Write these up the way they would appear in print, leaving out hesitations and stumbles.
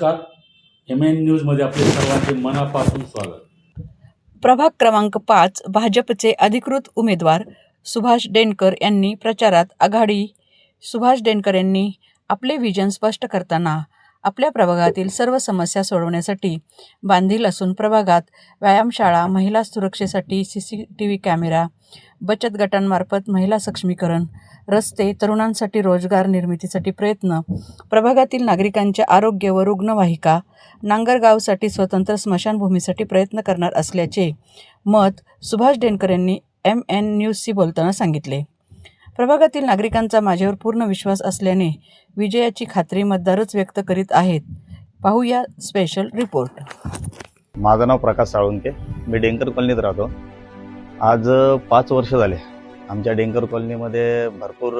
नमस्कार. MN न्यूजमध्ये आपले सर्वांचे मनापासून स्वागत. प्रभाग क्रमांक 5 भाजपचे अधिकृत उमेदवार सुभाष डेनकर यांनी प्रचारात आघाडी. सुभाष डेनकर यांनी आपले विजन स्पष्ट करताना आपल्या प्रभागातील सर्व समस्या सोडवण्यासाठी बांधील असून प्रभागात व्यायामशाळा, महिला सुरक्षेसाठी CCTV कॅमेरा, बचत गटांमार्फत महिला सक्षमीकरण, रस्ते, तरुणांसाठी रोजगार निर्मितीसाठी प्रयत्न, प्रभागातील नागरिकांचे आरोग्य व रुग्णवाहिका, नांगरगावसाठी स्वतंत्र स्मशानभूमीसाठी प्रयत्न करणार असल्याचे मत सुभाष डेनकर यांनी MN न्यूजशी बोलताना सांगितले. प्रभागातील नागरिकांचा माझ्यावर पूर्ण विश्वास असल्याने विजयाची खात्री मतदारच व्यक्त करीत आहेत. पाहूया स्पेशल रिपोर्ट. माझं नाव प्रकाश साळुंके. मी डेंकर कॉलनीत राहतो. आज 5 वर्ष झाले आमच्या डेंकर कॉलनीमध्ये भरपूर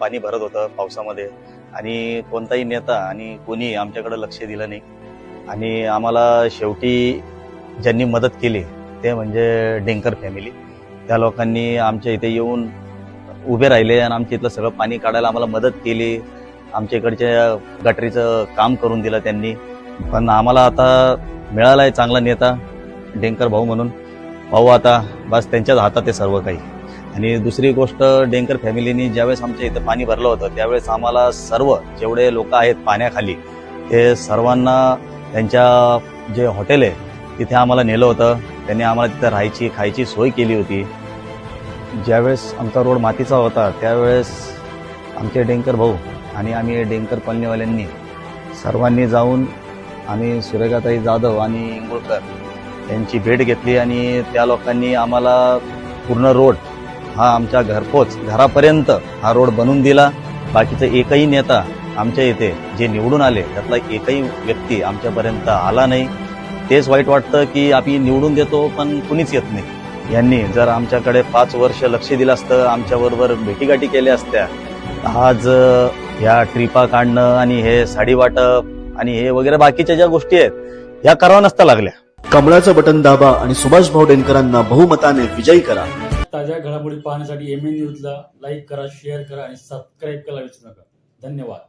पाणी भरत होतं पावसामध्ये आणि कोणताही नेता आणि कोणी आमच्याकडे लक्ष दिलं नाही. आणि आम्हाला शेवटी ज्यांनी मदत केली ते म्हणजे डेंकर फॅमिली. त्या लोकांनी आमच्या इथे येऊन उभे राहिले आणि आमच्या इथलं सगळं पाणी काढायला आम्हाला मदत केली. आमच्या इकडच्या गटरीचं काम करून दिलं त्यांनी. पण आम्हाला आता मिळाला आहे चांगला नेता डेंकर भाऊ म्हणून. भाऊ आता बस त्यांच्याच हातात आहे सर्व काही. आणि दुसरी गोष्ट, डेंकर फॅमिलीनी ज्यावेळेस आमच्या इथं पाणी भरलं होतं त्यावेळेस आम्हाला सर्व जेवढे लोक आहेत पाण्याखाली ते सर्वांना त्यांच्या जे हॉटेल आहे तिथे आम्हाला नेलं होतं. त्यांनी आम्हाला तिथं राहायची खायची सोय केली होती. ज्यावेळेस आमचा रोड मातीचा होता त्यावेळेस आमचे डेंकर भाऊ आणि आम्ही डेंकर कॉलनीवाल्यांनी सर्वांनी जाऊन आम्ही सुरेखाताई जाधव आणि इंगोळकर यांची भेट घेतली आणि त्या लोकांनी आम्हाला पूर्ण रोड हा आमच्या घरपोच घरापर्यंत हा रोड बनवून दिला. बाकीचा एकही नेता आमच्या इथे जे निवडून आले त्यातला एकही व्यक्ती आमच्यापर्यंत आला नाही. तेच वाईट वाटतं की आम्ही निवडून देतो पण कुणीच येत नाही. यांनी जर आमच्याकडे 5 वर्ष लक्ष दिलं असतं, आमच्याबरोबर भेटीगाठी केल्या असत्या, आज ह्या ट्रिपा काढणं आणि हे साडी वाटप आणि हे वगैरे बाकीच्या ज्या गोष्टी आहेत ह्या कराव्या नसत्या लागल्या. कमळाचं बटन दाबा आणि सुभाष भाऊ डेनकरांना बहुमताने विजयी करा. ताज्या घडामोडी पाहण्यासाठी MN न्यूजला लाईक करा, शेअर करा आणि सबस्क्राईब करायला विसरू नका. धन्यवाद.